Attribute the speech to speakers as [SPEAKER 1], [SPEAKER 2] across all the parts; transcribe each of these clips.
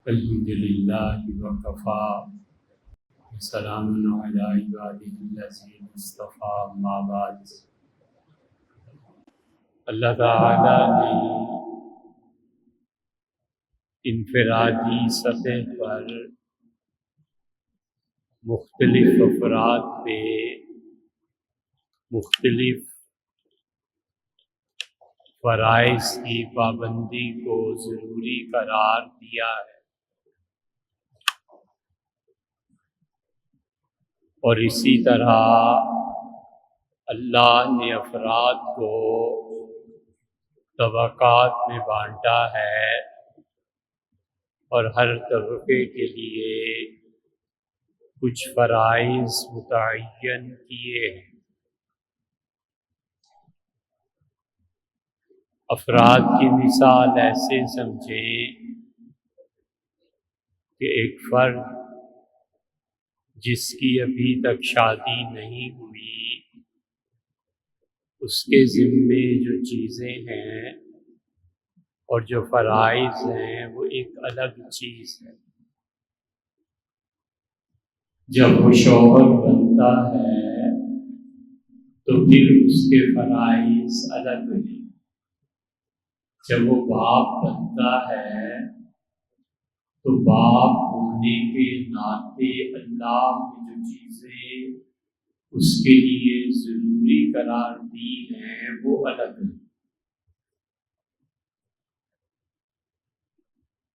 [SPEAKER 1] الحمد للہ وکفی سلام علی عبادہ الذین اصطفیٰ اما بعد۔ اللہ تعالیٰ نے انفرادی سطح پر مختلف افراد پہ مختلف فرائض کی پابندی کو ضروری قرار دیا ہے، اور اسی طرح اللہ نے افراد کو طبقات میں بانٹا ہے اور ہر طبقے کے لیے کچھ فرائض متعین کیے ہیں۔ افراد کی مثال ایسے سمجھیں کہ ایک فرد جس کی ابھی تک شادی نہیں ہوئی، اس کے ذمے جو چیزیں ہیں اور جو فرائض ہیں وہ ایک الگ چیز ہے۔ جب وہ شوہر بنتا ہے تو پھر اس کے فرائض الگ ہیں۔ جب وہ باپ بنتا ہے تو باپ ہونے کے ناطے اللہ نے جو چیزیں اس کے لیے ضروری قرار دی ہیں وہ الگ ہیں۔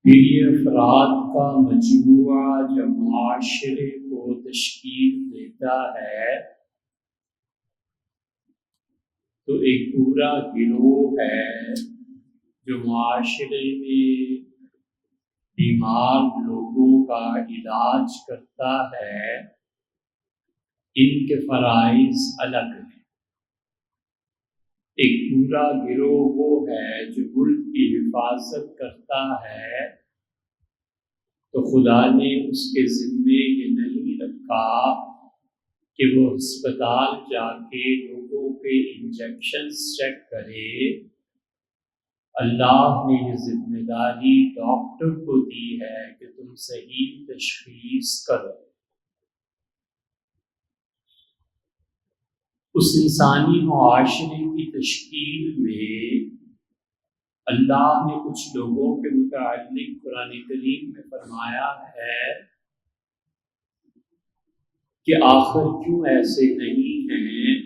[SPEAKER 1] پھر یہ افراد کا مجموعہ جب معاشرے کو تشکیل دیتا ہے تو ایک پورا گروہ ہے جو معاشرے میں بیمار لوگوں کا علاج کرتا ہے۔ ان کے فرائض الگ ہیں۔ ایک پورا گروہ وہ ہے جو ملک کی حفاظت کرتا ہے، تو خدا نے اس کے ذمے یہ نہیں رکھا کہ وہ ہسپتال جا کے لوگوں کے انجیکشنز چیک کرے۔ اللہ نے یہ ذمہ داری ڈاکٹر کو دی ہے کہ تم صحیح تشخیص کرو۔ اس انسانی معاشرے کی تشکیل میں اللہ نے کچھ لوگوں کے متعلق قرآن کریم میں فرمایا ہے کہ آخر کیوں ایسے نہیں ہیں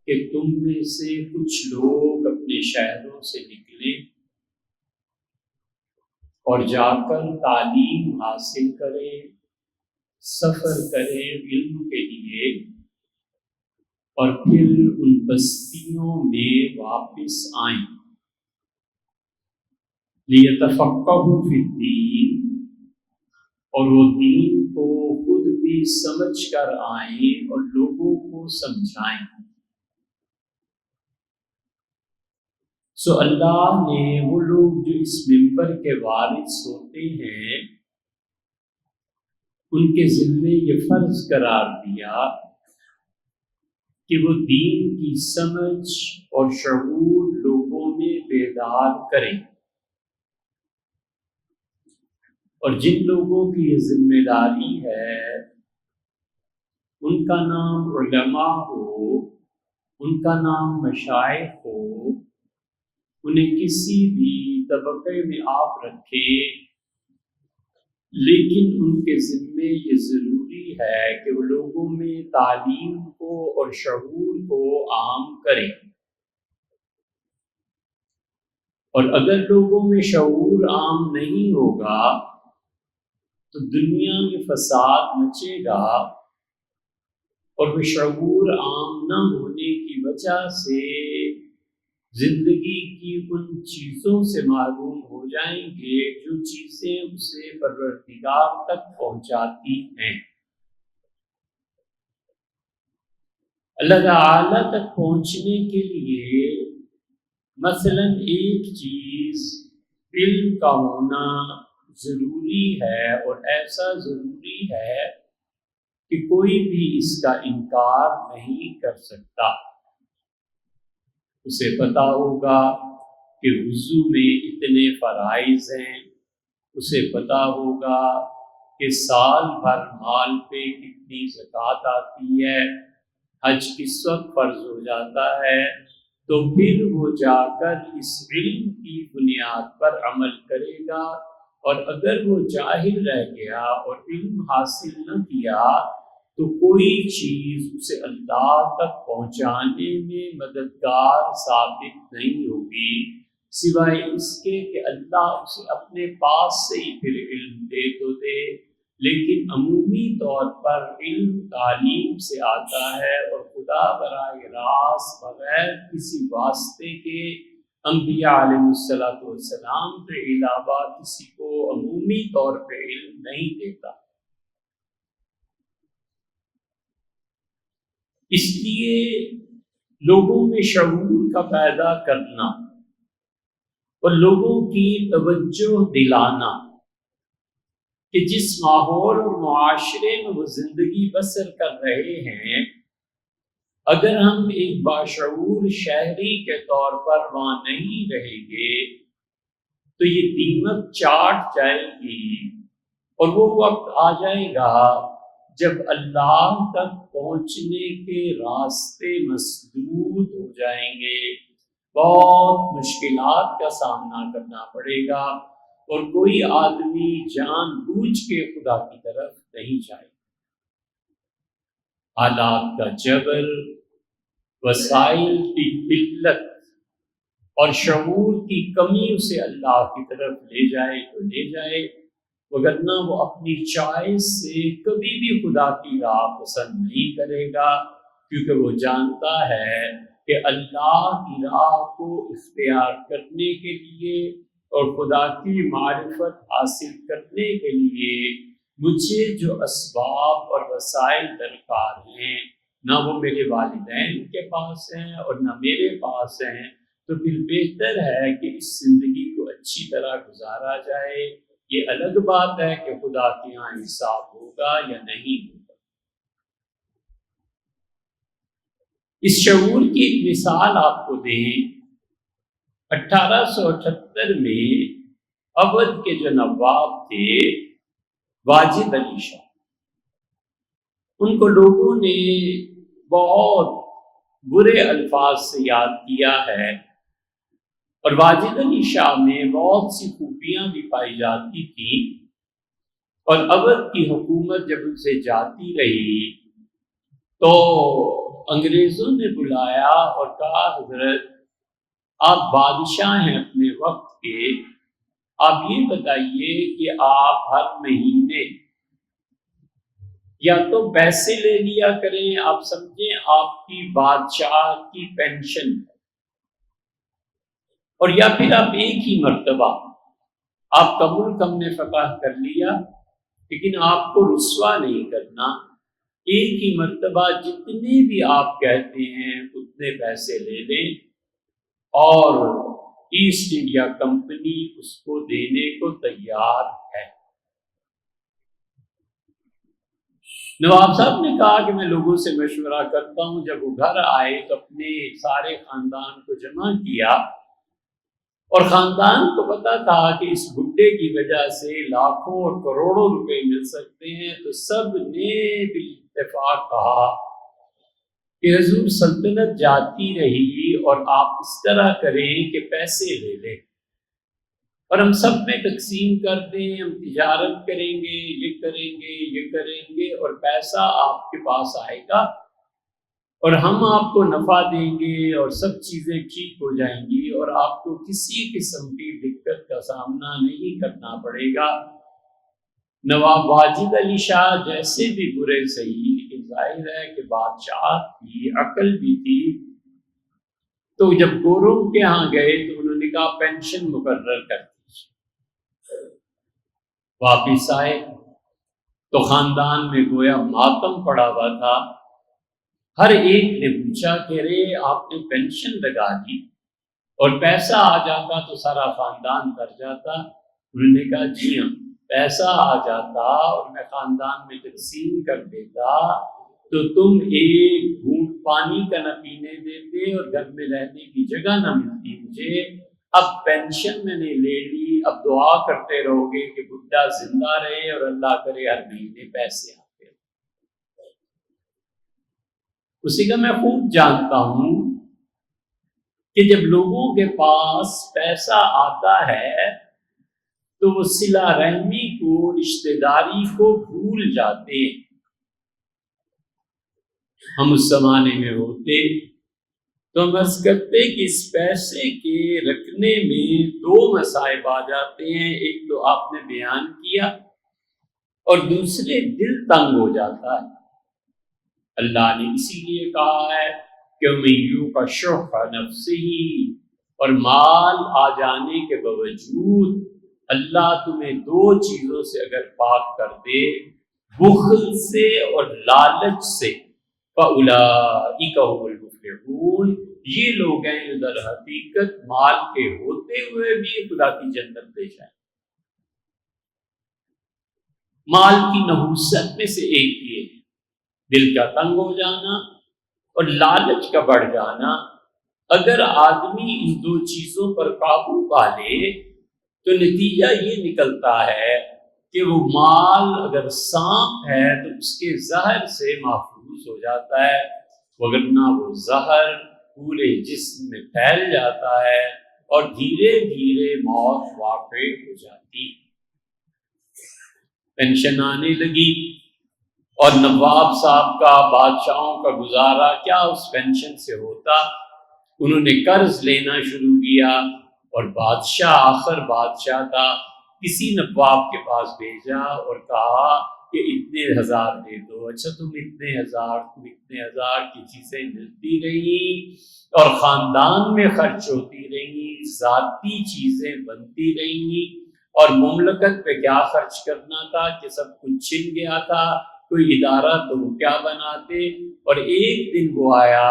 [SPEAKER 1] کہ تم میں سے کچھ لوگ اپنے شہروں سے نکلیں اور جا کر تعلیم حاصل کریں، سفر کریں علم کے لیے، اور پھر ان بستیوں میں واپس آئیں لیتفقہوا فی الدین، اور وہ دین کو خود بھی سمجھ کر آئیں اور لوگوں کو سمجھائیں۔ سو اللہ نے وہ لوگ جو اس ممبر کے وارث ہوتے ہیں ان کے ذمے یہ فرض قرار دیا کہ وہ دین کی سمجھ اور شعور لوگوں میں بیدار کریں، اور جن لوگوں کی یہ ذمہ داری ہے ان کا نام علماء ہو، ان کا نام مشائخ ہو، انہیں کسی بھی طبقے میں آپ رکھیں، لیکن ان کے ذمے یہ ضروری ہے کہ وہ لوگوں میں تعلیم کو اور شعور کو عام کریں۔ اور اگر لوگوں میں شعور عام نہیں ہوگا تو دنیا میں فساد مچے گا، اور وہ شعور عام نہ ہونے کی وجہ سے زندگی کی ان چیزوں سے محروم ہو جائیں گے جو چیزیں اسے پروردگار تک پہنچاتی ہیں۔ اللہ تعالیٰ تک پہنچنے کے لیے مثلا ایک چیز علم کا ہونا ضروری ہے، اور ایسا ضروری ہے کہ کوئی بھی اس کا انکار نہیں کر سکتا۔ اسے پتا ہوگا کہ وضو میں اتنے فرائض ہیں، اسے پتہ ہوگا کہ سال بھر مال پہ کتنی زکوٰۃ آتی ہے، حج کس وقت فرض ہو جاتا ہے، تو پھر وہ جا کر اس علم کی بنیاد پر عمل کرے گا۔ اور اگر وہ جاہل رہ گیا اور علم حاصل نہ کیا تو کوئی چیز اسے اللہ تک پہنچانے میں مددگار ثابت نہیں ہوگی، سوائے اس کے کہ اللہ اسے اپنے پاس سے ہی پھر علم دے تو دے۔ لیکن عمومی طور پر علم تعلیم سے آتا ہے، اور خدا براہ راست بغیر کسی واسطے کے انبیاء علیہ السلام کے علاوہ کسی کو عمومی طور پہ علم نہیں دیتا۔ اس لیے لوگوں میں شعور کا پیدا کرنا اور لوگوں کی توجہ دلانا کہ جس ماحول اور معاشرے میں وہ زندگی بسر کر رہے ہیں، اگر ہم ایک باشعور شہری کے طور پر وہاں نہیں رہیں گے تو یہ دیمک چاٹ جائے گی، اور وہ وقت آ جائے گا جب اللہ تک پہنچنے کے راستے مسدود ہو جائیں گے، بہت مشکلات کا سامنا کرنا پڑے گا، اور کوئی آدمی جان بوجھ کے خدا کی طرف نہیں جائے۔ حالات کا جبر، وسائل کی قلت اور شعور کی کمی اسے اللہ کی طرف لے جائے تو لے جائے، وگرنہ وہ اپنی چوائس سے کبھی بھی خدا کی راہ پسند نہیں کرے گا، کیونکہ وہ جانتا ہے کہ اللہ کی راہ کو اختیار کرنے کے لیے اور خدا کی معرفت حاصل کرنے کے لیے مجھے جو اسباب اور وسائل درکار ہیں، نہ وہ میرے والدین کے پاس ہیں اور نہ میرے پاس ہیں، تو پھر بہتر ہے کہ اس زندگی کو اچھی طرح گزارا جائے۔ یہ الگ بات ہے کہ خدا کے یہاں حساب ہوگا یا نہیں ہوگا۔ اس شعور کی ایک مثال آپ کو دیں، 1878 میں اودھ کے جو نواب تھے واجد علی شاہ، ان کو لوگوں نے بہت برے الفاظ سے یاد کیا ہے، اور واجد علی شاہ میں بہت سی خوبیاں بھی پائی جاتی تھیں، اور اودھ کی حکومت جب ان سے جاتی رہی تو انگریزوں نے بلایا اور کہا حضرت آپ بادشاہ ہیں اپنے وقت کے، آپ یہ بتائیے کہ آپ ہر مہینے یا تو پیسے لے لیا کریں، آپ سمجھیں آپ کی بادشاہ کی پینشن، اور یا پھر آپ ایک ہی مرتبہ، آپ کا ملک ہم نے فتح کر لیا لیکن آپ کو رسوا نہیں کرنا، ایک ہی مرتبہ جتنے بھی آپ کہتے ہیں اتنے پیسے لے لیں، اور ایسٹ انڈیا کمپنی اس کو دینے کو تیار ہے۔ نواب صاحب نے کہا کہ میں لوگوں سے مشورہ کرتا ہوں، جب وہ گھر آئے تو اپنے سارے خاندان کو جمع کیا، اور خاندان کو پتا تھا کہ اس بڈھے کی وجہ سے لاکھوں اور کروڑوں روپے مل سکتے ہیں، تو سب نے بالاتفاق کہا کہ حضور سلطنت جاتی رہی اور آپ اس طرح کریں کہ پیسے لے لیں اور ہم سب میں تقسیم کر دیں، ہم تجارت کریں گے، یہ کریں گے، یہ کریں گے، اور پیسہ آپ کے پاس آئے گا اور ہم آپ کو نفع دیں گے اور سب چیزیں ٹھیک ہو جائیں گی اور آپ کو کسی قسم کی دقت کا سامنا نہیں کرنا پڑے گا۔ نواب واجد علی شاہ جیسے بھی برے صحیح، لیکن ظاہر ہے کہ بادشاہ کی عقل بھی تھی، تو جب گوروں کے ہاں گئے تو انہوں نے کہا پینشن مقرر کر دیجیے۔ واپس آئے تو خاندان میں گویا ماتم پڑا ہوا تھا، ہر ایک نے پوچھا کہ رے آپ نے پینشن لگا دی اور پیسہ آ جاتا تو سارا خاندان کر جاتا؟ انہوں نے کہا جی ہاں، پیسہ آ جاتا اور میں خاندان میں تقسیم کر دیتا تو تم ایک گھونٹ پانی کا نہ پینے دیتے اور گھر میں رہنے کی جگہ نہ ملتی مجھے، اب پینشن میں نے لے لی، اب دعا کرتے رہو گے کہ بڈھا زندہ رہے اور اللہ کرے ہر مہینے پیسے آتے رہے۔ اسی کا میں خوب جانتا ہوں کہ جب لوگوں کے پاس پیسہ آتا ہے تو وہ صلہ رحمی کو، رشتہ داری کو بھول جاتے ہیں۔ ہم اس زمانے میں ہوتے تو ہم عرض کرتے کہ اس پیسے کے رکھنے میں دو مصائب آ جاتے ہیں، ایک تو آپ نے بیان کیا اور دوسرے دل تنگ ہو جاتا ہے۔ اللہ نے اسی لیے کہا ہے کہ امیوں کا شوق نفسی، اور مال آ جانے کے باوجود اللہ تمہیں دو چیزوں سے اگر پاک کر دے، بخل سے اور لالچ سے، فَأُولَٰئِکَ هُمُ الْمُفْلِحُونَ، یہ لوگ ہیں جو در حقیقت مال کے ہوتے ہوئے بھی خدا کی جنت لے جائیں۔ مال کی نحوست میں سے ایک یہ ہے، دل کا تنگ ہو جانا اور لالچ کا بڑھ جانا۔ اگر آدمی ان دو چیزوں پر قابو پا لے تو نتیجہ یہ نکلتا ہے کہ وہ مال اگر سانپ ہے تو اس کے زہر سے محفوظ ہو جاتا ہے، وگرنہ وہ زہر پورے جسم میں پھیل جاتا ہے اور دھیرے دھیرے موت واقع ہو جاتی۔ پینشن آنے لگی اور نواب صاحب کا، بادشاہوں کا گزارا کیا اس پینشن سے ہوتا؟ انہوں نے قرض لینا شروع کیا، اور بادشاہ آخر بادشاہ تھا، کسی نواب کے پاس بھیجا اور کہا کہ اتنے ہزار دے دو۔ اچھا تم اتنے ہزار کی چیزیں ملتی رہی اور خاندان میں خرچ ہوتی رہی، ذاتی چیزیں بنتی رہی، اور مملکت پہ کیا خرچ کرنا تھا کہ سب کچھ چھن گیا تھا، کوئی ادارہ تو وہ کیا بناتے۔ اور ایک دن وہ آیا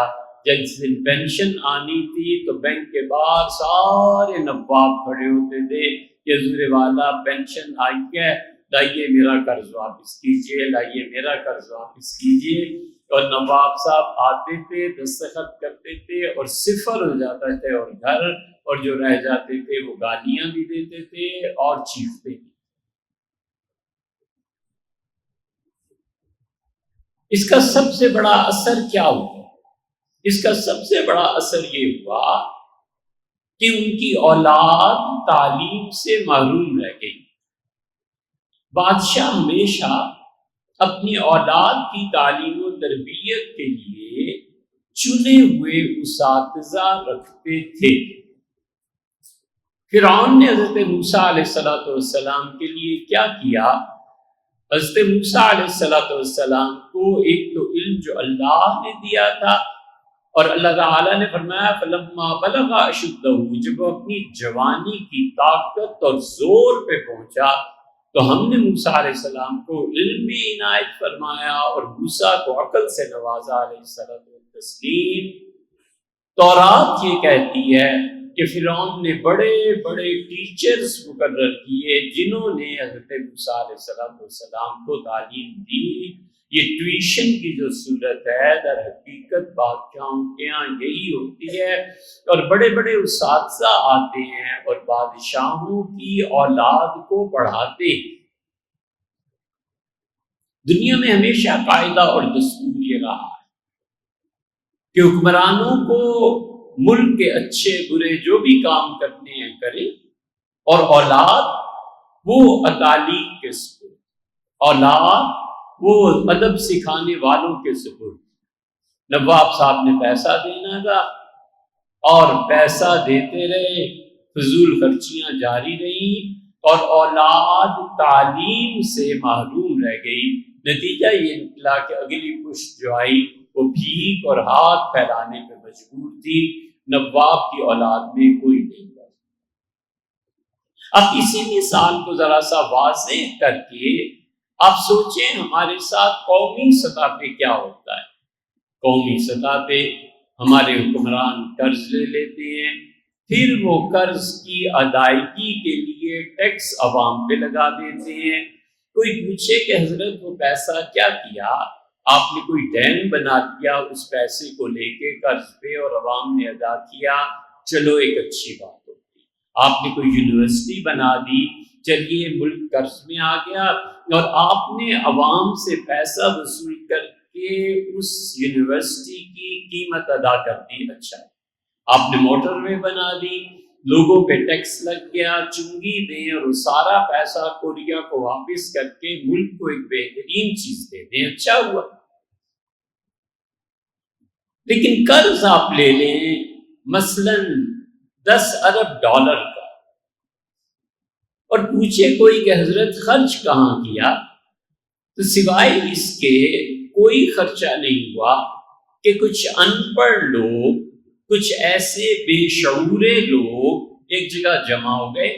[SPEAKER 1] جب جس دن پینشن آنی تھی تو بینک کے باہر سارے نواب کھڑے ہوتے تھے کہ حضور والا پینشن آئی ہے، لائیے میرا قرض واپس کیجیے، لائیے میرا قرض واپس کیجیے۔ اور نواب صاحب آتے تھے، دستخط کرتے تھے اور صفر ہو جاتا تھے، اور گھر اور جو رہ جاتے تھے وہ گالیاں بھی دیتے تھے اور چیختے بھی۔ اس کا سب سے بڑا اثر کیا ہوا؟ اس کا سب سے بڑا اثر یہ ہوا کہ ان کی اولاد تعلیم سے محروم رہ گئی۔ بادشاہ ہمیشہ اپنی اولاد کی تعلیم و تربیت کے لیے چنے ہوئے اساتذہ رکھتے تھے۔ فرعون نے حضرت موسیٰ علیہ السلام کے لیے کیا کیا؟ حضرت موسیٰ علیہ السلام کو ایک تو علم جو اللہ نے دیا تھا، اور اللہ تعالیٰ نے فرمایا فَلَمَّا بَلَغَ أَشُدَّهُ، جب وہ اپنی جوانی کی طاقت اور زور پہ پہنچا تو ہم نے موسیٰ علیہ السلام کو علم بھی عنایت فرمایا اور موسیٰ کو عقل سے نوازا علیہ السلام۔ تورات یہ کہتی ہے کہ فرعون نے بڑے بڑے ٹیچرز مقرر کیے جنہوں نے حضرت موسیٰ علیہ السلام کو تعلیم دی۔ یہ ٹیوشن کی جو صورت ہے در حقیقت بادشاہوں کے یہاں یہی ہوتی ہے، اور بڑے بڑے اساتذہ آتے ہیں اور بادشاہوں کی اولاد کو پڑھاتے ہیں۔ دنیا میں ہمیشہ قاعدہ اور دستور یہ رہا ہے کہ حکمرانوں کو ملک کے اچھے برے جو بھی کام کرنے ہیں کریں، اور اولاد وہ تعلیم کے سپرد، اولاد وہ ادب سکھانے والوں کے سپرد۔ نواب صاحب نے پیسہ دینا تھا اور پیسہ دیتے رہے، فضول خرچیاں جاری رہیں اور اولاد تعلیم سے محروم رہ گئی۔ نتیجہ یہ نکلا کہ اگلی پشت جو آئی وہ بھیک اور ہاتھ پھیلانے پہ مجبور تھی۔ نواب کی اولاد میں کوئی نہیں تھا۔ اب اسی مثال کو ذرا سا واضح کر کے آپ سوچیں ہمارے ساتھ قومی سطح پہ کیا ہوتا ہے۔ قومی سطح پہ ہمارے حکمران قرض لے لیتے ہیں، پھر وہ قرض کی ادائیگی کے لیے ٹیکس عوام پہ لگا دیتے ہیں۔ کوئی پوچھے کہ حضرت وہ پیسہ کیا کیا؟ آپ نے کوئی ڈیم بنا دیا اس پیسے کو لے کے قرض پہ اور عوام نے ادا کیا، چلو ایک اچھی بات ہوتی۔ آپ نے کوئی یونیورسٹی بنا دی، چلیے ملک قرض میں آ گیا اور آپ نے عوام سے پیسہ وصول کر کے اس یونیورسٹی کی قیمت ادا کر دی، اچھا آپ نے موٹر وے بنا دی، لوگوں پہ ٹیکس لگ گیا، چنگی دیں اور وہ سارا پیسہ کوریا کو واپس کر کے ملک کو ایک بہترین چیز دے دیں، اچھا ہوا۔ لیکن قرض آپ لے لیں مثلاً 10 ارب ڈالر کا اور پوچھے کوئی کہ حضرت خرچ کہاں کیا، تو سوائے اس کے کوئی خرچہ نہیں ہوا کہ کچھ ان پڑھ لوگ، کچھ ایسے بے شعورے لوگ ایک جگہ جمع ہو گئے،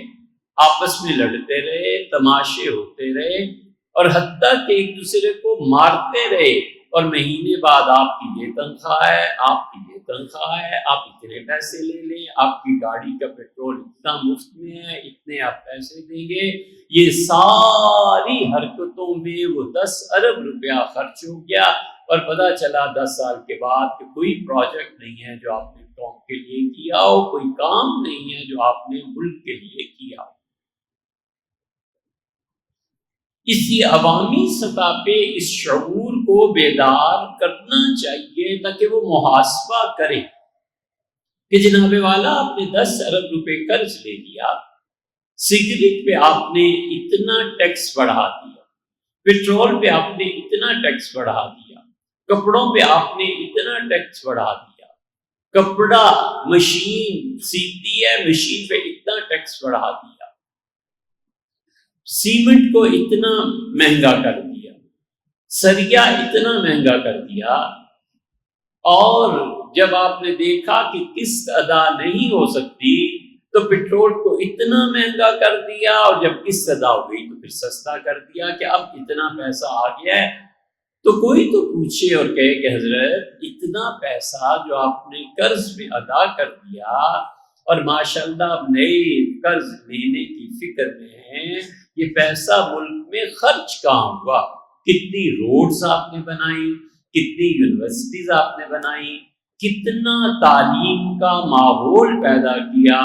[SPEAKER 1] آپس میں لڑتے رہے، تماشے ہوتے رہے اور حتیٰ کہ ایک دوسرے کو مارتے رہے، اور مہینے بعد آپ کی یہ تنخواہ ہے، آپ کی یہ تنخواہ ہے، آپ اتنے پیسے لے لیں، آپ کی گاڑی کا پیٹرول اتنا مفت میں ہے، اتنے آپ پیسے دیں گے۔ یہ ساری حرکتوں میں وہ 10 ارب روپیہ خرچ ہو گیا، اور پتہ چلا 10 سال کے بعد کہ کوئی پروجیکٹ نہیں ہے جو آپ نے قوم کے لیے کیا ہو، کوئی کام نہیں ہے جو آپ نے ملک کے لیے کیا ہو۔ اسی عوامی سطح پہ اس شعور کو بیدار کرنا چاہیے تاکہ وہ محاسبہ کرے کہ جناب والا آپ نے 10 ارب روپے قرض لے لیا، سگریٹ پہ آپ نے اتنا ٹیکس بڑھا دیا، پیٹرول پہ آپ نے اتنا ٹیکس بڑھا دیا، کپڑوں پہ آپ نے اتنا ٹیکس بڑھا دیا، کپڑا مشین سیتی ہے، مشین پہ اتنا ٹیکس بڑھا دیا، سیمنٹ کو اتنا مہنگا کر دیا، سریا اتنا مہنگا کر دیا، اور جب آپ نے دیکھا کہ قسط ادا نہیں ہو سکتی تو پٹرول کو اتنا مہنگا کر دیا، اور جب قسط ادا ہو گئی تو پھر سستا کر دیا کہ اب اتنا پیسہ آ گیا ہے۔ تو کوئی تو پوچھے اور کہے کہ حضرت اتنا پیسہ جو آپ نے قرض میں ادا کر دیا اور ماشاءاللہ اب نئے قرض لینے کی فکر میں ہیں، یہ پیسہ ملک میں خرچ کہاں ہوا؟ کتنی روڈز آپ نے بنائی، کتنی یونیورسٹیز آپ نے بنائی، کتنا تعلیم کا ماحول پیدا کیا،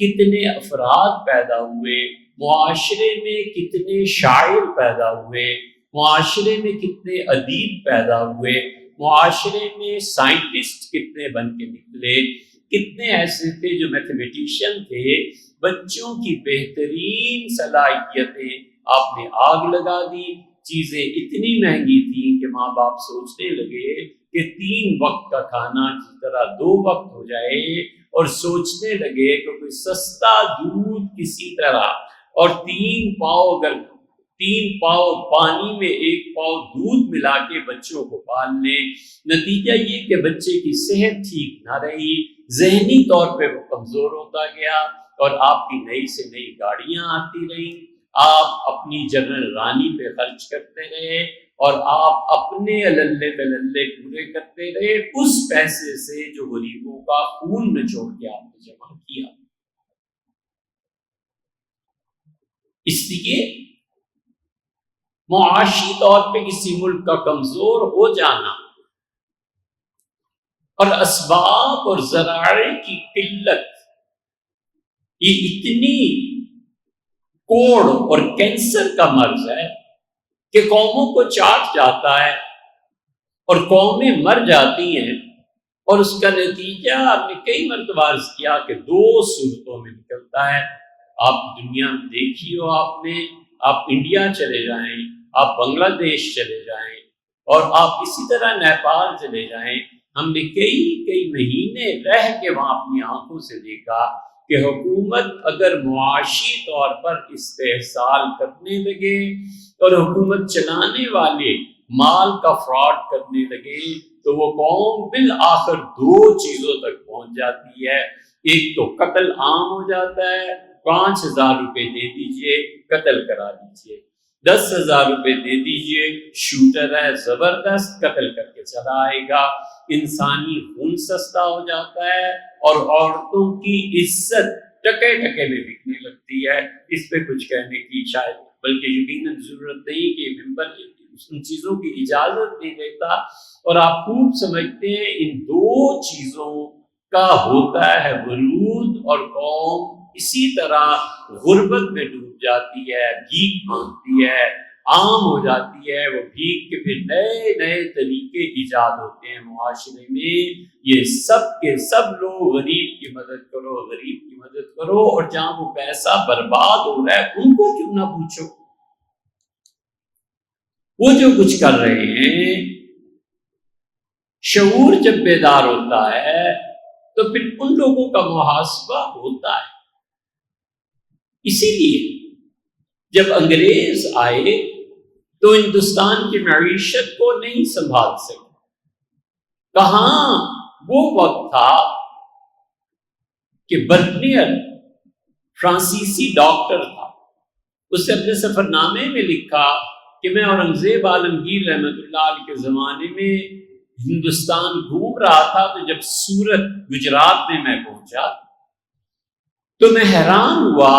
[SPEAKER 1] کتنے افراد پیدا ہوئے، معاشرے میں کتنے شاعر پیدا ہوئے، معاشرے میں کتنے ادیب پیدا ہوئے، معاشرے میں سائنٹسٹ کتنے بن کے نکلے، کتنے ایسے تھے جو میتھمیٹیشین تھے، بچوں کی بہترین صلاحیتیں آپ نے آگ لگا دی۔ چیزیں اتنی مہنگی تھیں کہ ماں باپ سوچنے لگے کہ 3 وقت کا کھانا کی طرح 2 وقت ہو جائے، اور سوچنے لگے کہ کوئی سستا دودھ کسی طرح، اور 3 پاؤ پانی میں 1 پاؤ دودھ ملا کے بچوں کو پال لیں۔ نتیجہ یہ کہ بچے کی صحت ٹھیک نہ رہی، ذہنی طور پہ وہ کمزور ہوتا گیا، اور آپ کی نئی سے نئی گاڑیاں آتی رہیں، آپ اپنی جنرل رانی پہ خرچ کرتے رہے، اور آپ اپنے للے تللے پورے کرتے رہے اس پیسے سے جو غریبوں کا خون نچوڑ کے آپ نے جمع کیا۔ اس لیے معاشی طور پہ کسی ملک کا کمزور ہو جانا اور اسباب اور ذرائع کی قلت، یہ اتنی کوڑ اور کینسر کا مرض ہے کہ قوموں کو چاٹ جاتا ہے اور قومیں مر جاتی ہیں، اور اس کا نتیجہ آپ نے کئی مرتبہ عرض کیا کہ 2 صورتوں میں نکلتا ہے۔ آپ دنیا میں دیکھی ہو، آپ انڈیا چلے جائیں، آپ بنگلہ دیش چلے جائیں، اور آپ اسی طرح نیپال چلے جائیں، ہم نے کئی مہینے رہ کے وہاں اپنی آنکھوں سے دیکھا کہ حکومت اگر معاشی طور پر استحصال کرنے لگے اور حکومت چلانے والے مال کا فراڈ کرنے لگے تو وہ قوم بالآخر 2 چیزوں تک پہنچ جاتی ہے۔ ایک تو قتل عام ہو جاتا ہے، 5,000 روپے دے دیجئے قتل کرا دیجئے، 10,000 روپے دے دیجئے شوٹر ہے زبردست قتل کر کے چلا آئے گا، انسانی خون سستا ہو جاتا ہے، اور عورتوں کی عزت ٹکے میں بکنے لگتی ہے۔ اس پہ کچھ کہنے کی شاید بلکہ یقیناً ضرورت نہیں کہ ممبر ان چیزوں کی اجازت نہیں دیتا، اور آپ خوب سمجھتے ہیں ان 2 چیزوں کا ہوتا ہے ورود اور قوم اسی طرح غربت میں ڈوب جاتی ہے، بھیک مانگتی ہے، عام ہو جاتی ہے وہ بھیک کے، پھر نئے نئے طریقے ایجاد ہوتے ہیں معاشرے میں، یہ سب کے سب لوگ غریب کی مدد کرو، غریب کی مدد کرو، اور جہاں وہ پیسہ برباد ہو رہا ہے ان کو کیوں نہ پوچھو؟ وہ جو کچھ کر رہے ہیں، شعور جب بیدار ہوتا ہے تو پھر ان لوگوں کا محاسبہ ہوتا ہے۔ اسی لیے جب انگریز آئے تو ہندوستان کی معیشت کو نہیں سنبھال سکے۔ کہاں وہ وقت تھا کہ برٹنیر فرانسیسی ڈاکٹر تھا، اس نے اپنے سفر نامے میں لکھا کہ میں اورنگزیب عالمگیر رحمت اللہ علیہ کے زمانے میں ہندوستان گھوم رہا تھا، تو جب سورت گجرات میں پہنچا تو میں حیران ہوا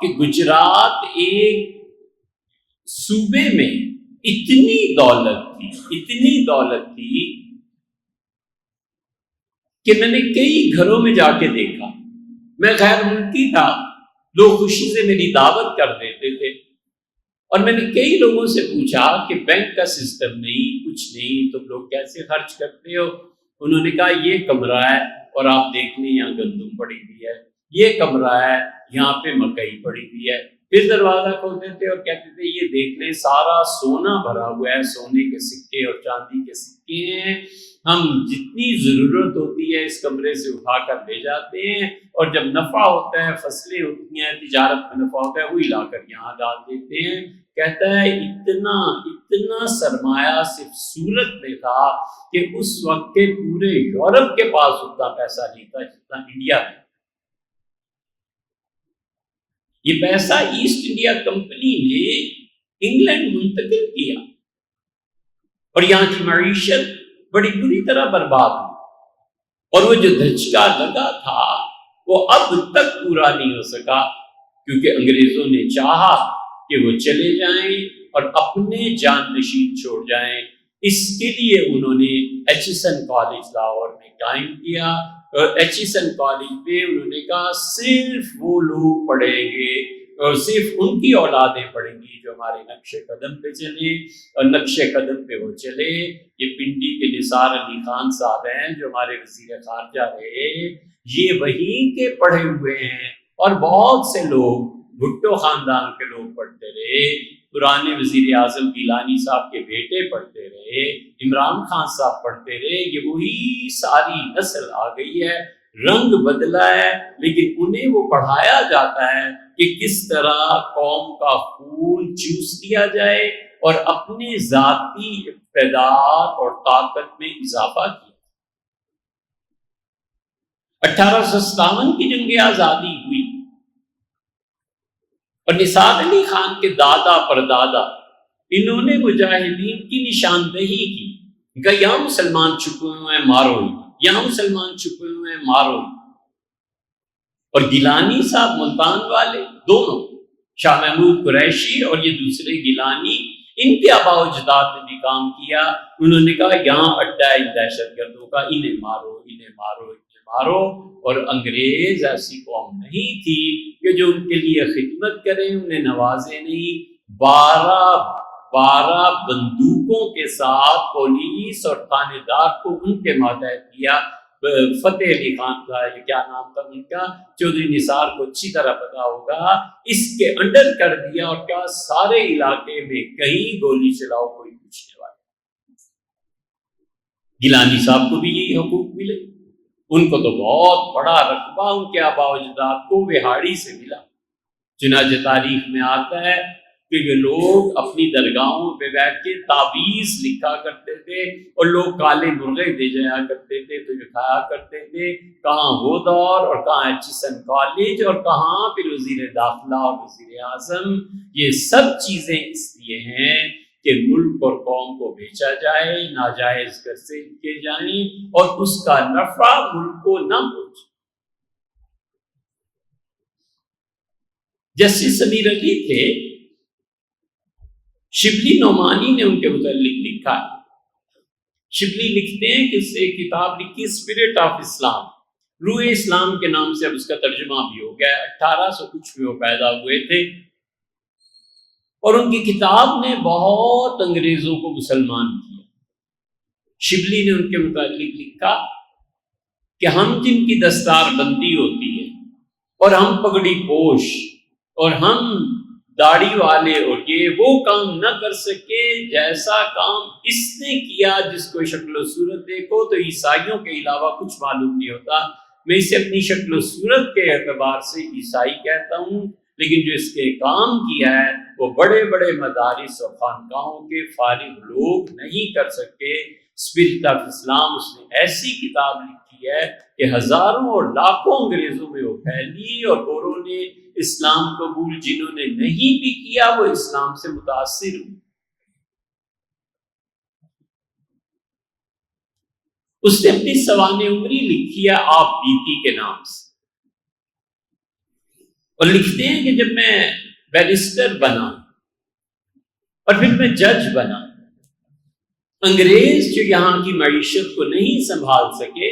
[SPEAKER 1] کہ گجرات ایک صوبے میں اتنی دولت تھی کہ میں نے کئی گھروں میں جا کے دیکھا، میں غیر ملکی تھا، لوگ خوشی سے میری دعوت کر دیتے تھے، اور میں نے کئی لوگوں سے پوچھا کہ بینک کا سسٹم نہیں، کچھ نہیں، تم لوگ کیسے خرچ کرتے ہو؟ انہوں نے کہا یہ کمرہ ہے اور آپ دیکھ لیں یہاں گندم پڑی ہوئی ہے، یہ کمرہ ہے یہاں پہ مکئی پڑی ہوئی ہے، پھر دروازہ کھولتے تھے اور کہتے تھے یہ دیکھ لیں سارا سونا بھرا ہوا ہے، سونے کے سکے اور چاندی کے سکے ہیں، ہم جتنی ضرورت ہوتی ہے اس کمرے سے اٹھا کر لے جاتے ہیں، اور جب نفع ہوتا ہے، فصلیں ہوتی ہیں، تجارت میں نفع ہوتا ہے، وہی لا کر یہاں ڈال دیتے ہیں۔ کہتا ہے اتنا سرمایہ صرف سورت میں تھا کہ اس وقت کے پورے یورپ کے پاس اتنا پیسہ نہیں تھا جتنا انڈیا میں۔ یہ پیسہ ایسٹ انڈیا کمپنی نے انگلینڈ منتقل کیا، اور یہاں کی معیشت بڑی بری طرح برباد ہوئی، اور وہ جو دھچکا لگا تھا وہ اب تک پورا نہیں ہو سکا، کیونکہ انگریزوں نے چاہا کہ وہ چلے جائیں اور اپنے جانشین چھوڑ جائیں۔ اس کے لیے انہوں نے ایچیسن کالج لاہور میں قائم کیا، اور ایچیسن کالج میں انہوں نے کہا صرف وہ لوگ پڑھیں گے اور صرف ان کی اولادیں پڑھیں گی جو ہمارے نقش قدم پہ چلیں، اور نقش قدم پہ وہ چلے۔ یہ پنڈی کے نثار علی خان صاحب ہیں جو ہمارے وزیر خارجہ رہے، یہ وہیں کے پڑھے ہوئے ہیں، اور بہت سے لوگ بھٹو خاندان کے لوگ پڑھتے رہے، پرانے وزیر اعظم گیلانی صاحب کے بیٹے پڑھتے رہے، عمران خان صاحب پڑھتے رہے، یہ وہی ساری نسل آ گئی ہے، رنگ بدلا ہے، لیکن انہیں وہ پڑھایا جاتا ہے کہ کس طرح قوم کا خون چوس لیا جائے اور اپنے ذاتی اقتدار اور طاقت میں اضافہ کیا۔ 1857 کی جنگ آزادی ہوئی، اور نثار علی خان کے دادا پردادا انہوں نے مجاہدین کی نشاندہی کی کہ یہاں مسلمان چھپے ہوئے ہیں مارو ہی، یہاں مسلمان چھپے ہوئے ہیں مارو ہی۔ اور گیلانی صاحب ملتان والے دونوں، شاہ محمود قریشی اور یہ دوسرے گیلانی، ان کے آباء و اجداد نے بھی کام کیا، انہوں نے کہا یہاں اڈا ہے دہشت گردوں کا، انہیں مارو انہیں مارو انہیں مارو۔ اور انگریز ایسی قوم نہیں تھی کہ جو ان کے لیے خدمت کریں، انہیں نوازے نہیں۔ 12 بندوقوں کے ساتھ پولیس اور تھانے دار کو ان کے ماتحت کیا۔ فتح علی خان کا کیا نام تھا ان کا، چودھری نثار کو اچھی طرح پتا ہوگا، اس کے انڈر کر دیا، اور کیا سارے علاقے میں کہیں گولی چلاؤ کوئی پوچھنے والا۔ گیلانی صاحب کو بھی یہی حقوق ملے، ان کو تو بہت بڑا رقبہ ان کے آباء و اجداد کو وہاڑی سے ملا۔ چنانچہ تاریخ میں آتا ہے کہ یہ لوگ اپنی درگاہوں پہ بیٹھ کے تعویذ لکھا کرتے تھے، اور لوگ کالے مرغے دے جایا کرتے تھے تو یہ کھایا کرتے تھے۔ کہاں وہ دور اور کہاں ایچیسن کالج اور کہاں پھر وزیر داخلہ اور وزیر اعظم۔ یہ سب چیزیں اس لیے ہیں کہ ملک اور قوم کو بیچا جائے، ناجائز قرضے کیے جائیں، اور اس کا نفع ملک کو نہ پہنچے۔ جسٹس سمیر علی تھے، شبلی نعمانی نے ان کے متعلق لکھا ہے۔ شبلی لکھتے ہیں کہ اس نے ایک کتاب لکھی اسپرٹ آف اسلام، روح اسلام کے نام سے اب اس کا ترجمہ بھی ہو گیا. 1800 کچھ میں وہ پیدا ہوئے تھے اور ان کی کتاب نے بہت انگریزوں کو مسلمان کیا. شبلی نے ان کے متعلق لکھا کہ ہم جن کی دستار بندی ہوتی ہے اور ہم پگڑی پوش اور ہم داڑھی والے اور یہ وہ کام نہ کر سکے جیسا کام اس نے کیا جس کو شکل و صورت دیکھو تو عیسائیوں کے علاوہ کچھ معلوم نہیں ہوتا. میں اسے اپنی شکل و صورت کے اعتبار سے عیسائی کہتا ہوں، لیکن جو اس کے کام کیا ہے وہ بڑے بڑے مدارس اور خانقاہوں کے فارغ لوگ نہیں کر سکے. اسپرٹ آف اسلام اس نے ایسی کتاب لکھی ہے کہ ہزاروں اور لاکھوں انگریزوں میں وہ پھیلی اور اوروں نے اسلام قبول جنہوں نے نہیں بھی کیا وہ اسلام سے متاثر ہوئے. اس نے اپنی سوانح عمری لکھی ہے آپ بیتی کے نام سے اور لکھتے ہیں کہ جب میں بیرسٹر بنا اور پھر میں جج بنا، انگریز جو یہاں کی معیشت کو نہیں سنبھال سکے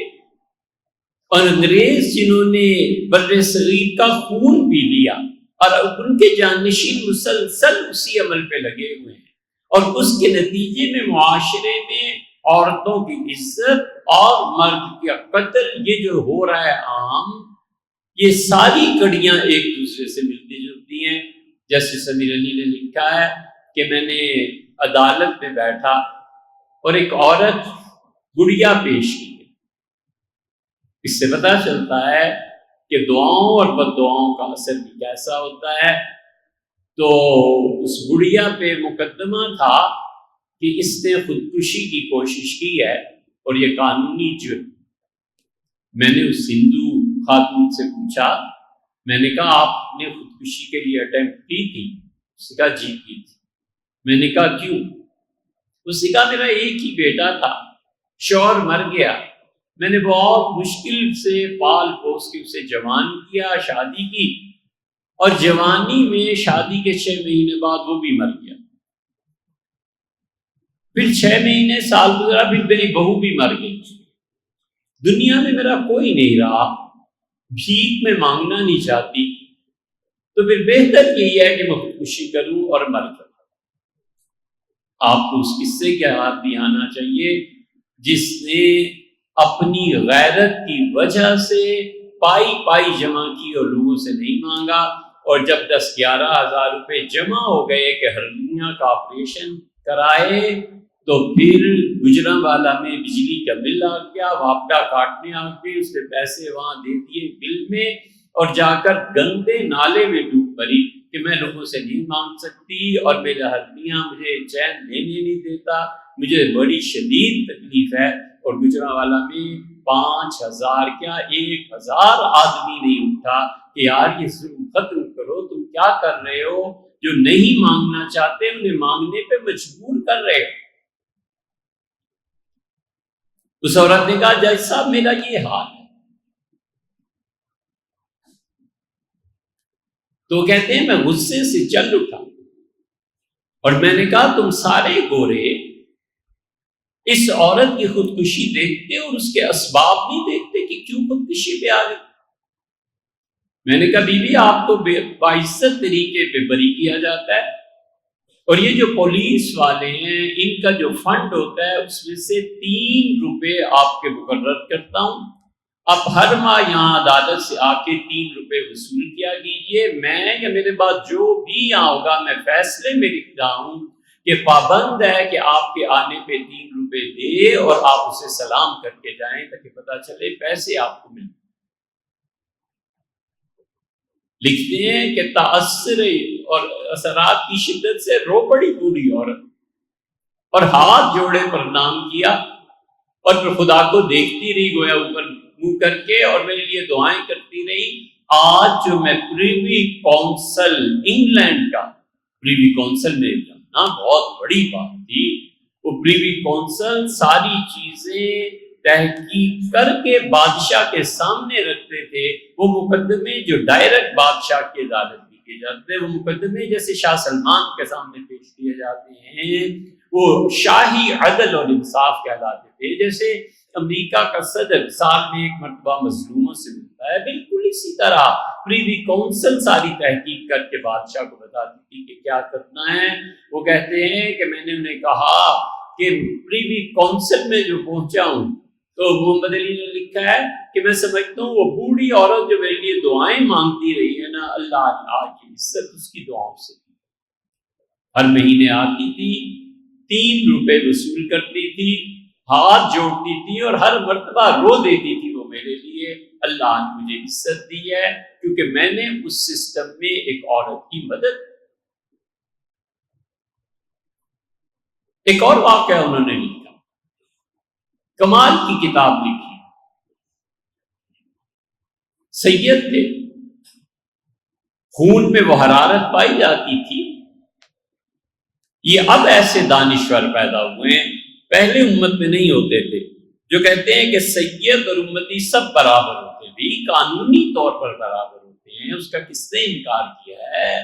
[SPEAKER 1] اور انگریز جنہوں نے بر صغیر کا خون پی لیا اور ان کے جانشین مسلسل اسی عمل پہ لگے ہوئے ہیں اور اس کے نتیجے میں معاشرے میں عورتوں کی عزت اور مرد کا قتل یہ جو ہو رہا ہے عام، یہ ساری کڑیاں ایک دوسرے سے ملتی جلتی ہیں. جیسے سمیر علی نے لکھا ہے کہ میں نے عدالت میں بیٹھا اور ایک عورت گڑیا پیش کی. اس سے پتہ چلتا ہے کہ دعاؤں اور بد دعاؤں کا اثر بھی کیسا ہوتا ہے. تو اس گڑیا پہ مقدمہ تھا کہ اس نے خودکشی کی کوشش کی ہے اور یہ قانونی جرم. میں نے اس ہندو خاتون سے پوچھا، میں نے کہا آپ نے خودکشی کے لیے اٹیمپٹ کی تھی؟ اس نے کہا جی کی تھی. میں نے کہا کیوں؟ اس نے کہا میرا ایک ہی بیٹا تھا، شوہر مر گیا، میں نے بہت مشکل سے پال پوس کے اسے جوان کیا، شادی کی اور جوانی میں شادی کے 6 مہینے بعد وہ بھی مر گیا. پھر 6 مہینے سال گزرا، پھر میری بہو بھی مر گئی. دنیا میں میرا کوئی نہیں رہا، بھیک میں مانگنا نہیں چاہتی، تو پھر بہتر یہی ہے کہ میں خودکشی کروں اور مر جاؤں. آپ کو اس قصے کے ہاتھ بھی آنا چاہیے جس نے اپنی غیرت کی وجہ سے پائی جمع کی اور لوگوں سے نہیں مانگا، اور جب 10-11 ہزار روپے جمع ہو گئے کہ ہرنیا کا آپریشن کرائے تو پھر گجرانوالہ میں بجلی کا بل آ گیا، واپڈا کاٹنے آ گئی، اس نے پیسے وہاں دے دیے بل میں اور جا کر گندے نالے میں ڈوب پڑی کہ میں لوگوں سے نہیں مانگ سکتی اور میرا ہرنیا مجھے چین لینے نہیں دیتا، مجھے بڑی شدید تکلیف ہے. اور گجرانوالہ میں 5000 کیا 1000 آدمی نہیں اٹھا کہ یار یہ ظلم ختم کرو، تم کیا کر رہے ہو؟ جو نہیں مانگنا چاہتے انہیں مانگنے پہ مجبور کر رہے ہو. اس عورت نے کہا جج صاحب میرا یہ حال ہے. تو کہتے ہیں میں غصے سے چل اٹھا اور میں نے کہا تم سارے گورے اس عورت کی خودکشی دیکھتے اور اس کے اسباب نہیں دیکھتے کہ کیوں خودکشی پہ آ گئی. میں نے کہا بیوی آپ کو باعزت طریقے پہ بری کیا جاتا ہے اور یہ جو پولیس والے ہیں ان کا جو فنڈ ہوتا ہے اس میں سے 3 روپے آپ کے مقرر کرتا ہوں. آپ ہر ماہ یہاں عدالت سے آ کے 3 روپے وصول کیا کیجیے. میں یا میرے بعد جو بھی یہاں ہوگا میں فیصلے میں لکھتا ہوں کہ پابند ہے کہ آپ کے آنے پہ 3 روپے دے اور آپ اسے سلام کر کے جائیں تاکہ پتہ چلے پیسے آپ کو ملیں. لکھتے ہیں کہ تاثر اور اثرات کی شدت سے رو پڑی پوری عورت اور ہاتھ جوڑے پرنام کیا اور پھر خدا کو دیکھتی رہی گویا اوپر منہ کر کے اور میرے لیے دعائیں کرتی رہی. آج جو میں پریوی کونسل انگلینڈ کا پریوی کونسل میں جانا بہت بڑی بات تھی. وہ پریوی کونسل ساری چیزیں تحقیق کر کے بادشاہ کے سامنے رکھتے تھے. وہ مقدمے جو ڈائریکٹ بادشاہ کی عدالت میں کیے جاتے ہیں، وہ مقدمے جیسے شاہ سلمان کے سامنے پیش کیے جاتے ہیں، وہ شاہی عدل اور انصاف کہلاتے تھے. جیسے امریکہ کا صدر سال میں ایک مرتبہ مظلوموں سے ملتا ہے، بالکل اسی طرح پریوی کونسل ساری تحقیق کر کے بادشاہ کو بتاتی تھی کہ کیا کرنا ہے۔ وہ کہتے ہیں کہ میں نے انہیں کہا کہ پریوی کونسل میں جو پہنچا ہوں تو محمد علی نے لکھا ہے کہ میں سمجھتا ہوں وہ بوڑھی عورت جو میرے لیے دعائیں مانگتی رہی ہے نا، اللہ نے آج کی عزت اس کی دعاؤں سے کی۔ ہر مہینے آتی تھی، 3 روپے وصول کرتی تھی، ہاتھ جوڑتی تھی اور ہر مرتبہ رو دیتی تھی وہ میرے لیے، اللہ نے مجھے عزت دی ہے کیونکہ میں نے اس سسٹم میں ایک عورت کی مدد۔ ایک اور واقعہ انہوں نے لکھا، کمال کی کتاب لکھی، سید تھے، خون میں وہ حرارت پائی جاتی تھی۔ یہ اب ایسے دانشور پیدا ہوئے ہیں، پہلے امت میں نہیں ہوتے تھے، جو کہتے ہیں کہ سید اور امتی سب برابر ہوتے ہیں، بھی قانونی طور پر برابر ہوتے ہیں، اس کا کس نے انکار کیا ہے؟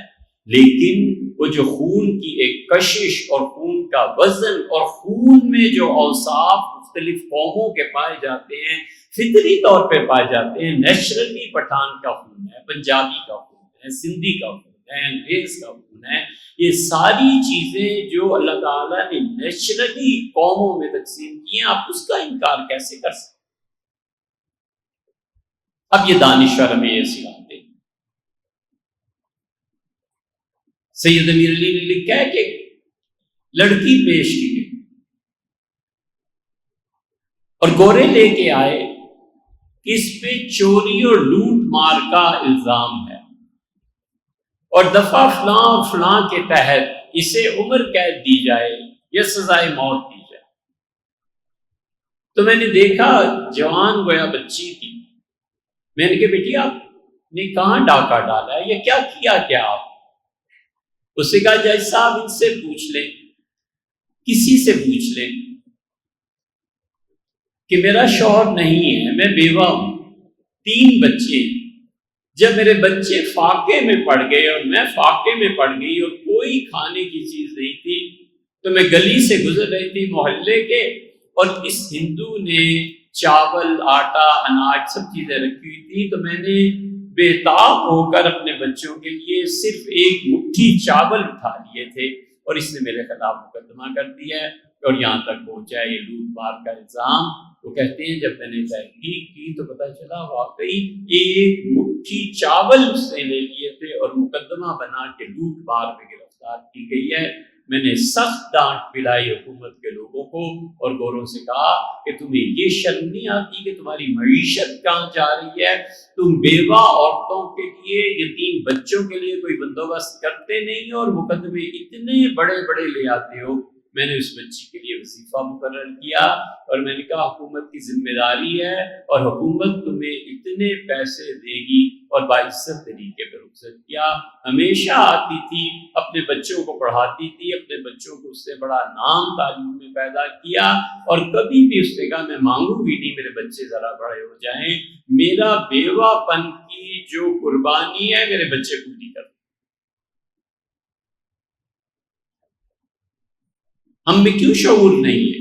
[SPEAKER 1] لیکن وہ جو خون کی ایک کشش اور خون کا وزن اور خون میں جو اوصاف مختلف قوموں کے پائے جاتے ہیں، فطری طور پہ پائے جاتے ہیں، نیچرلی پٹھان کا خون ہے، پنجابی کا خون ہے، سندھی کا خون ہے، انگریز کا خون ہے، یہ ساری چیزیں جو اللہ تعالیٰ نے نیچرلی قوموں میں تقسیم کی ہیں، آپ اس کا انکار کیسے کر سکتے؟ اب یہ دانشور ہمیں یہ سکھاتے ہیں۔ سید امیر علی نے لکھا ہے کہ لڑکی پیش کی گئی اور گورے لے کے آئے کہ اس پہ چوری اور لوٹ مار کا الزام ہے اور دفعہ فلاں اور فلاں کے تحت اسے عمر قید دی جائے یا سزائے موت دی جائے۔ تو میں نے دیکھا جوان گویا بچی تھی، میں نے کہا بیٹی آپ نے کہاں ڈاکہ ڈالا ہے، یہ کیا کیا کیا آپ؟ اس سے کہا جج صاحب ان سے پوچھ لیں، کسی سے پوچھ لیں کہ میرا شوہر نہیں ہے، میں بیوہ ہوں، 3 بچے ہیں، جب میرے بچے فاقے میں پڑ گئے اور میں فاقے میں پڑ گئی اور کوئی کھانے کی چیز نہیں تھی، تو میں گلی سے گزر رہی تھی محلے کے، اور اس ہندو نے چاول، آٹا، اناج سب چیزیں رکھی ہوئی تھی، تو میں نے بےتاب ہو کر اپنے بچوں کے لیے صرف ایک مٹھی چاول اٹھا لیے تھے اور اس نے میرے خلاف مقدمہ کر دیا ہے اور یہاں تک پہنچا ہے یہ لوٹ مار کا الزام۔ وہ کہتے ہیں جب میں نے تحقیق کی تو پتہ چلا واقعی ایک مٹھی چاول اس نے لے لیے تھے اور مقدمہ بنا کے لوٹ مار میں گرفتار کی گئی ہے۔ میں نے سخت ڈانٹ پلائی حکومت کے لوگوں کو اور گوروں سے کہا کہ تمہیں یہ شرم نہیں آتی کہ تمہاری معیشت کہاں جا رہی ہے؟ تم بیوہ عورتوں کے لیے، یتیم بچوں کے لیے کوئی بندوبست کرتے نہیں اور مقدمے اتنے بڑے بڑے لے آتے ہو۔ میں نے اس بچی کے لیے وظیفہ مقرر کیا اور میں نے کہا حکومت کی ذمہ داری ہے اور حکومت تمہیں اتنے پیسے دے گی، اور باعزت طریقے پہ رخصت کیا۔ ہمیشہ آتی تھی، اپنے بچوں کو پڑھاتی تھی، اپنے بچوں کو اس سے بڑا نام تعلیم میں پیدا کیا، اور کبھی بھی اس نے کہا میں مانگوں گی نہیں میرے بچے ذرا بڑے ہو جائیں، میرا بیوہ پن کی جو قربانی ہے میرے بچے پوری کر۔ ہم میں کیوں شعور نہیں ہے؟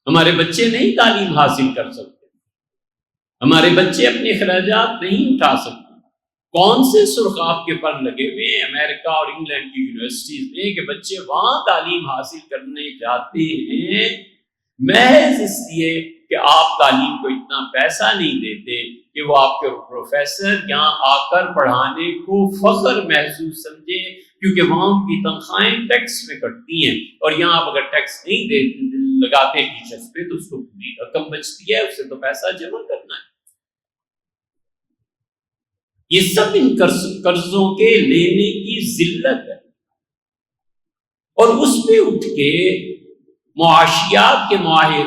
[SPEAKER 1] ہمارے بچے نہیں تعلیم حاصل کر سکتے، ہمارے بچے اپنے اخراجات نہیں اٹھا سکتے۔ کون سے سرخاب کے پر لگے ہوئے ہیں امریکہ اور انگلینڈ کی یونیورسٹیز میں کہ بچے وہاں تعلیم حاصل کرنے جاتے ہیں محض اس لیے کہ آپ تعلیم کو اتنا پیسہ نہیں دیتے کہ وہ آپ کے پروفیسر یہاں آ کر پڑھانے کو فخر محسوس سمجھیں، کیونکہ وہاں ان کی تنخواہیں ٹیکس میں کٹتی ہیں، اور یہاں آپ اگر ٹیکس نہیں لگاتے ٹیچرز پہ تو اس کو پوری رقم بچتی ہے، اس سے تو پیسہ جمع کرنا ہے۔ یہ سب ان قرضوں کے لینے کی ذلت ہے، اور اس پہ اٹھ کے معاشیات کے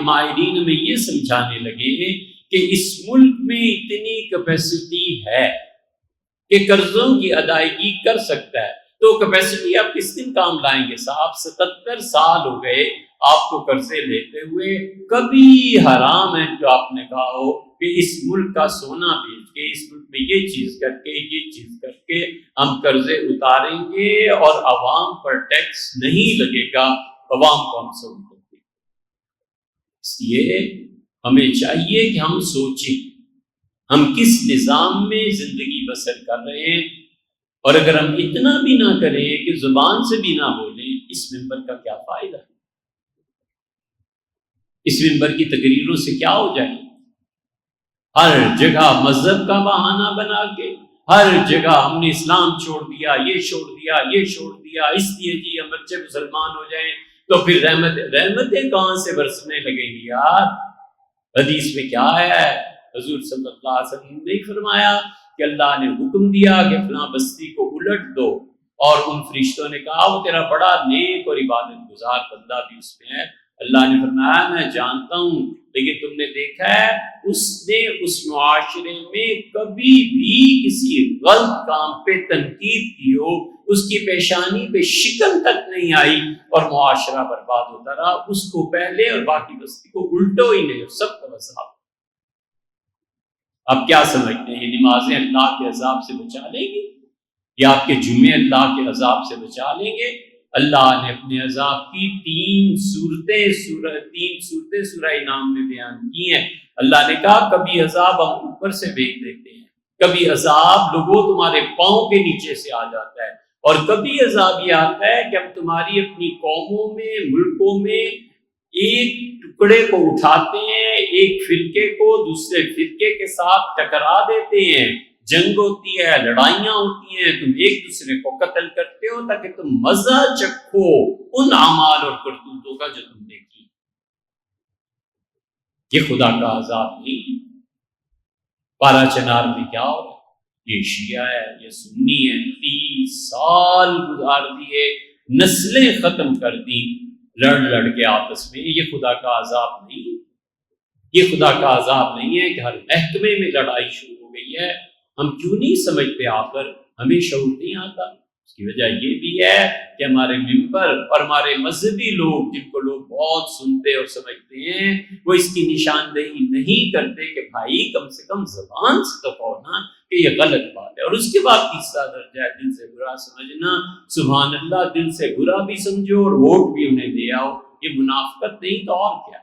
[SPEAKER 1] ماہرین میں یہ سمجھانے لگے کہ اس ملک میں اتنی کیپیسٹی ہے کہ قرضوں کی ادائیگی کر سکتا ہے، تو کیپیسٹی آپ کس دن کام لائیں گے صاحب؟ 77 سال ہو گئے آپ کو قرضے لیتے ہوئے، کبھی حرام ہے جو آپ نے کہا ہو کہ اس ملک کا سونا بیچ کے، اس ملک میں یہ چیز کر کے، یہ چیز کر کے ہم قرضے اتاریں گے اور عوام پر ٹیکس نہیں لگے گا، عوام کون سا ان کو؟ اس اس لیے ہمیں چاہیے کہ ہم سوچیں ہم کس نظام میں زندگی بسر کر رہے ہیں، اور اگر ہم اتنا بھی نہ کریں کہ زبان سے بھی نہ بولیں، اس منبر کا کیا فائدہ ہے؟ اس منبر کی تقریروں سے کیا ہو جائے؟ ہر جگہ مذہب کا بہانہ بنا کے، ہر جگہ ہم نے اسلام چھوڑ دیا، یہ چھوڑ دیا، یہ چھوڑ دیا، اس لیے جی ہم بچے مسلمان ہو جائیں تو پھر رحمتیں کہاں سے برسنے لگیں گی یار؟ حدیث میں کیا ہے؟ حضور صلی اللہ علیہ وسلم نے فرمایا کہ اللہ نے حکم دیا کہ فلاں بستی کو الٹ دو، اور ان فرشتوں نے کہا وہ تیرا بڑا نیک اور عبادت گزار بندہ بھی اس میں ہے۔ اللہ نے فرمایا میں جانتا ہوں، لیکن تم نے دیکھا ہے اس نے اس معاشرے میں کبھی بھی کسی غلط کام پہ تنقید کی ہو، اس کی پیشانی پہ شکن تک نہیں آئی اور معاشرہ برباد ہوتا رہا، اس کو پہلے اور باقی بستی کو الٹو ہی نہیں، سب کو عذاب۔ آپ کیا سمجھتے ہیں یہ نمازیں اللہ کے عذاب سے بچا لیں گی، یا آپ کے جمعے اللہ کے عذاب سے بچا لیں گے؟ اللہ نے اپنے عذاب کی تین صورتیں سورہ انعام میں بیان کی ہیں۔ اللہ نے کہا کبھی عذاب ہم اوپر سے بھیج دیتے ہیں، کبھی عذاب لوگوں تمہارے پاؤں کے نیچے سے آ جاتا ہے، اور کبھی عذاب یہ آتا ہے کہ ہم تمہاری اپنی قوموں میں، ملکوں میں ایک ٹکڑے کو اٹھاتے ہیں، ایک فرقے کو دوسرے فرقے کے ساتھ ٹکرا دیتے ہیں، جنگ ہوتی ہے، لڑائیاں ہوتی ہیں، تم ایک دوسرے کو قتل کرتے ہو تاکہ تم مزہ چکھو ان اعمال اور کرتوتوں کا جو تم نے کی۔ یہ خدا کا عذاب نہیں۔ پارا چنار میں کیا ہو رہا ہے؟ یہ شیعہ ہے، یہ سنی ہے، 30 سال گزار دیے، نسلیں ختم کر دی لڑ لڑ کے آپس میں۔ یہ خدا کا عذاب نہیں، یہ خدا کا عذاب نہیں ہے کہ ہر محکمے میں لڑائی شروع ہو گئی ہے۔ ہم کیوں نہیں سمجھتے؟ آخر ہمیں شعور نہیں آتا۔ اس کی وجہ یہ بھی ہے کہ ہمارے ممبر اور ہمارے مذہبی لوگ، جن کو لوگ بہت سنتے اور سمجھتے ہیں، وہ اس کی نشاندہی نہیں کرتے کہ بھائی کم سے کم زبان سے تو کہو نا کہ یہ غلط بات ہے۔ اور اس کے بعد تیسرا درجہ ہے دل سے برا سمجھنا۔ سبحان اللہ، دل سے برا بھی سمجھو اور ووٹ بھی انہیں دے آؤ، یہ منافقت نہیں تو اور کیا؟